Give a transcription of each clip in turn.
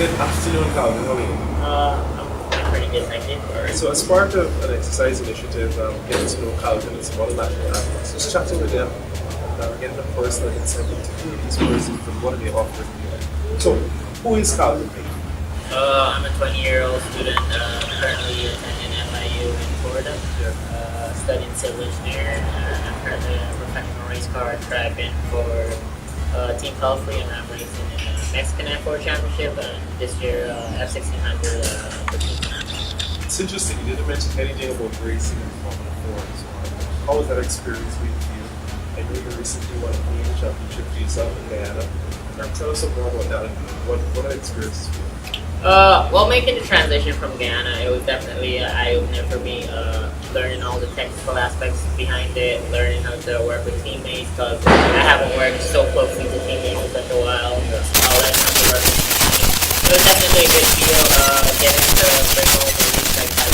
Good afternoon, Calvin. How are you? I'm pretty good, thank you. Alright, so as part of an exercise initiative, getting to know Calvin and some other national athletes, just chatting with them, getting a personal insight into who these persons and what are they offering you. So, who is Calvin Ming? I'm a 20-year-old student currently attending FIU in Florida, studying civil engineering. I'm currently a professional race car driving for Team Pelfrey, and I'm racing in the Mexican F4 Championship and this year F1600 for Team. It's interesting, you didn't mention anything about racing in Formula 4. So, how was that experience been for you? I know you recently won a major championship for yourself in Guyana. Tell us some more about that. What are the experiences for you? Well, making the transition from Guyana, it was definitely an eye-opener for me. Learning all the technical aspects behind it, learning how to work with teammates, because I haven't worked so closely with teammates in such a while. Learning how to work with teammates. It was definitely a good feel getting to bring home the league like at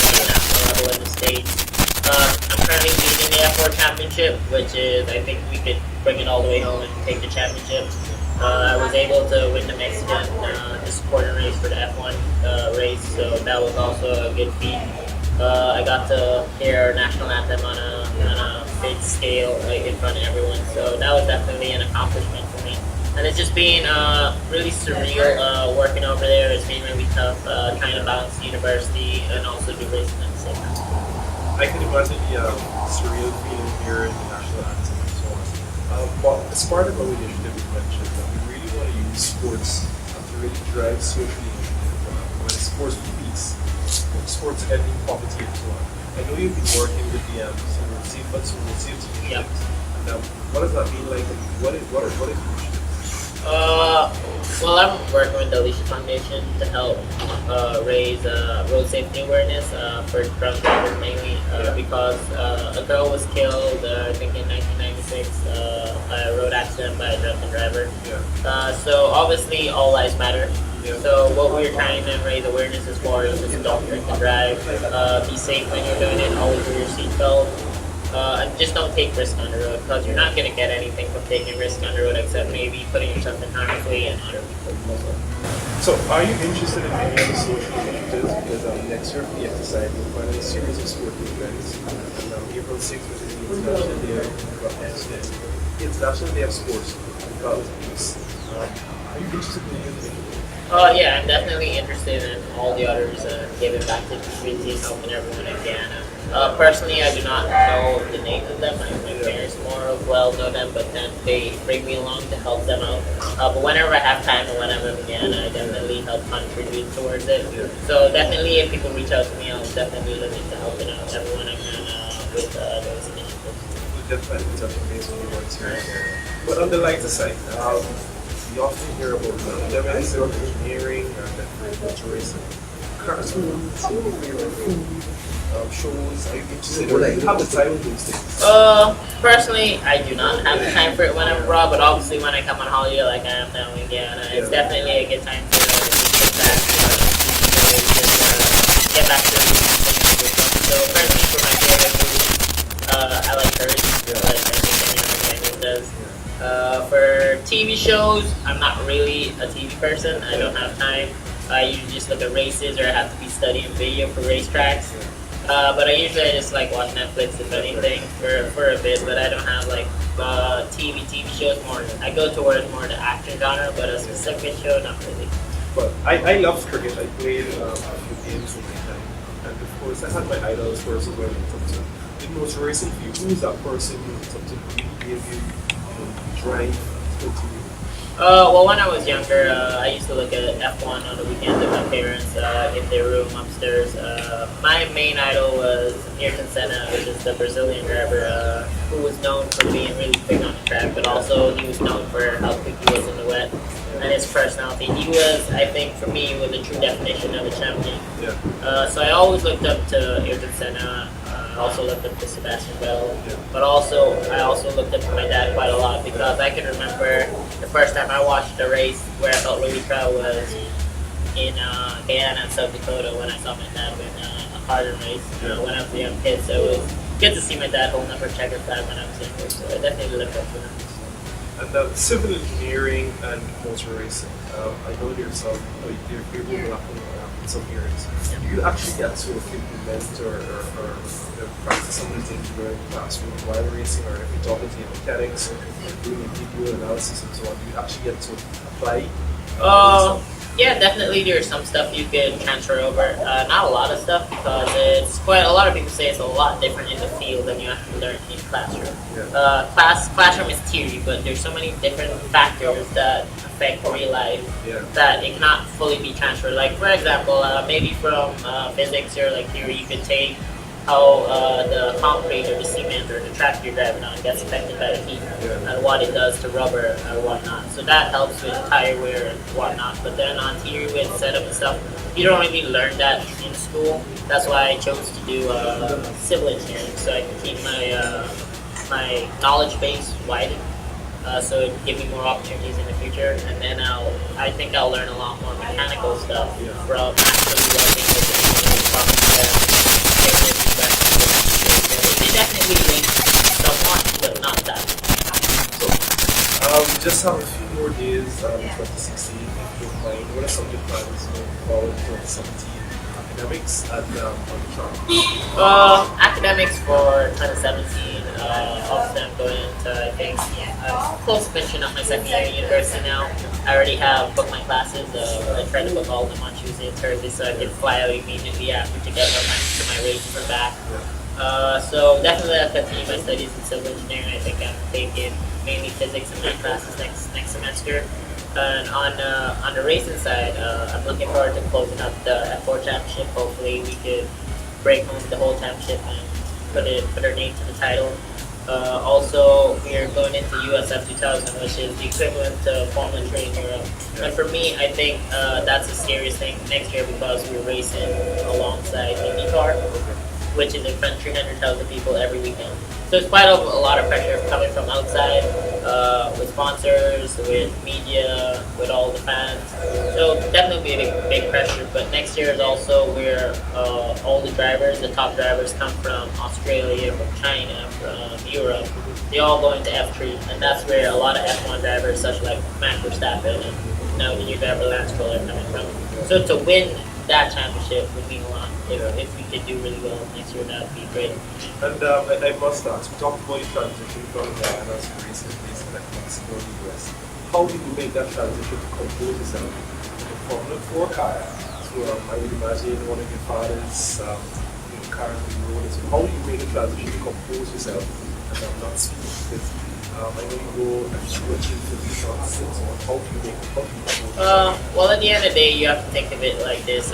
the national level in the States. I'm currently leading the F4 Championship, which is, I think we could bring it all the way home and take the championship. I was able to win the Mexican the supporting race for the F1 race, so that was also a good feat. I got to hear our national anthem on a big scale, right in front of everyone, so that was definitely an accomplishment for me. And it's just been really surreal working over there. It's been really tough trying to balance university and also do racing at the same time. I can imagine the surreal feeling here in the national anthem and so on. But as part of our initiative, we mentioned that we really want to use sports to really drive social initiative. When sports for peace, sports ending poverty and so on. I know you've been working with the some received initiatives. And what does that mean? Like, what is the initiative? Well, I'm working with the Alicia Foundation to help raise road safety awareness for drunk drivers mainly because a girl was killed, I think in 1996, by a road accident by a drunken driver. So obviously all lives matter. So what we're trying to raise awareness is for is just don't drink and drive, be safe when you're doing it, always wear your seatbelt. And just don't take risks on the road because you're not going to get anything from taking risks on the road except maybe putting yourself in harm's way and other people also. So, are you interested in any of the social initiatives? Because next year for the Xercise, we're planning a series of sporting events. And April 6th, which is the International Day of International Day of Sports because of peace. Are you interested in any of the Yeah, I'm definitely interested in all the others giving back to the community and helping everyone in Guyana. Personally, I do not know the names of them. My parents more well know them, but then they bring me along to help them out. But whenever I have time and whenever I'm in Guyana, I definitely help contribute towards it. So definitely, if people reach out to me, I'll definitely look into helping out everyone I can with those initiatives. Definitely touching base with you once here. But on the lighter side, you often hear about civil engineering and racing. Shows, are you interested or do you have the time to do these things? Personally, I do not have the time for it when I'm abroad, but obviously when I come on holiday like I am now in Guyana, it's definitely a good time to get back get back to the So personally for my favorite food, I like curry. I like everything does. For TV shows, I'm not really a TV person. I don't have time. I usually just look at races or I have to be studying video for racetracks. But I usually just like watch Netflix if anything for a bit, but I don't have like TV shows more. I go towards more the action genre, but a specific show, not really. But I love cricket. I played a few games in my time. And of course I had my idols person when it comes to the most racing view. Who is that person who something really gave you drive to continue? Well, when I was younger, I used to look at F1 on the weekends with my parents in their room upstairs. My main idol was Xercise, which is the Brazilian driver who was known for being really quick on the track, but also he was known for how quick he was in the wet and his personality. He was, I think, for me, was a true definition of a champion. So I always looked up to Xercise. Also looked up to Sebastian Bell, but I also looked up to my dad quite a lot because I can remember the first time I watched a race where I felt really proud was in Guyana and South Dakota when I saw my dad win a harder race when I was a young kid. So it was good to see my dad holding up a checker flag when I was younger. So I definitely looked up to him. And civil engineering and motor racing. I know there's some overlapping in some areas. Do you actually get to implement or practice some of the things you learn in the classroom while racing, or if you're talking to your mechanics or doing video analysis and so on, do you actually get to apply? Yeah, definitely. There's some stuff you can transfer over. Not a lot of stuff because it's quite. A lot of people say it's a lot different in the field than you actually learn in classroom. Yeah. Classroom is theory, but there's so many different factors that affect real life that it cannot fully be transferred. Like for example, maybe from physics or like theory, you could take how the concrete or the cement or the track you're driving on gets affected by the heat and what it does to rubber or whatnot. So that helps with tire wear and whatnot. But then on theory with setup and stuff, you don't really learn that in school. That's why I chose to do civil engineering, so I can keep my knowledge base widened. So it give me more opportunities in the future, and then I think I'll learn a lot more mechanical stuff from actually working with the they definitely link somewhat, but not that. We just have a few more days in 2016, if you don't mind. What are some of your plans moving forward in 2017? Academics and on the track? Academics for 2017, obviously I'm going into, I think, I'm close to finishing up my second year at university now. I already have booked my classes. I try to book all of them on Tuesday and Thursday so I can fly out immediately after to get to my races and back. So definitely I'll continue my studies in civil engineering. I think I'm taking mainly physics in my classes next semester. And on the racing side, I'm looking forward to closing up the F4 championship. Hopefully we could break home the whole championship and put our name to the title. Also, we are going into USF 2000, which is the equivalent to Formula 3 in Europe. And for me, I think that's a serious thing next year because we're racing alongside IndyCar, which is in front of 300,000 people every weekend. So it's quite a lot of pressure coming from outside, with sponsors, with media, with all the fans. So definitely be a big pressure. But next year is also where all the drivers, the top drivers, come from Australia, from China, from Europe. They all go into F3, and that's where a lot of F1 drivers, such like Max Verstappen and now the new driver Lance Stroll are coming from. So to win that championship would mean a lot. If we could do really well next year, that would be great. And I must ask, we talked about your transition from Guyana to racing like Mexico and the US. How did you make that transition to compose yourself in a Formula 4 car? So I would imagine one of your fathers currently rode it. So how do you make the transition to compose yourself? And I'm not speaking because I know you go and switch into the shots and so on. How do you make it? Well, at the end of the day, you have to think of it like this.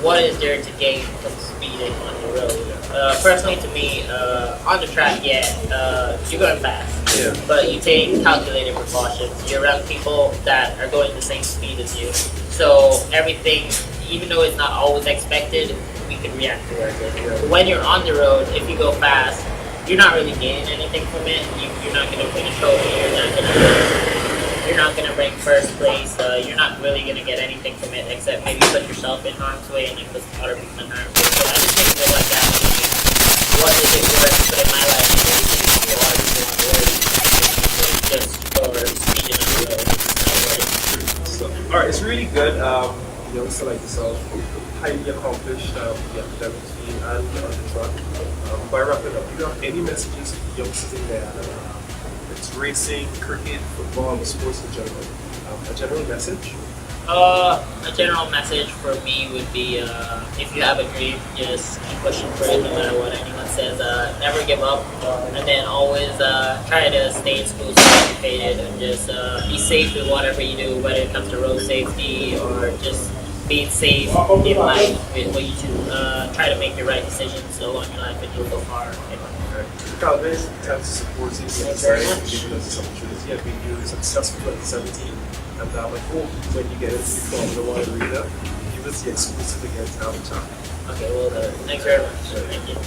What is there to gain from speeding on the road? Personally, to me, on the track, you're going fast. Yeah. But you take calculated precautions. You're around people that are going the same speed as you. So everything, even though it's not always expected, we can react towards it. Yeah. When you're on the road, if you go fast, you're not really gaining anything from it. You're not going to win a trophy. You're not going to rank first place. You're not really going to get anything from it except maybe put yourself in harm's way and then put other people in harm's way. So I just think of it like that. What is it worth to put in my life? What is it worth just for speeding on the road? So, all right, it's really good. Youngster like yourself, highly accomplished in the academic field and on the track. By wrapping up, do you have any messages to youngsters in Guyana? It's racing, cricket, football, sports in general. A general message? A general message for me would be if you have a dream, just keep pushing for it no matter what anyone says. Never give up, and then always try to stay in school, stay educated, and just be safe with whatever you do, whether it comes to road safety or just being safe in life with what you do. Try to make the right decisions along your life and you'll go far. Calvin, thanks for supporting me Thanks very much. giving us this opportunity. I've been doing successful 2017, and I hope when you get into the Formula 1 arena, give us the exclusive again to have a chat. Okay, well, thanks very much. Thank you.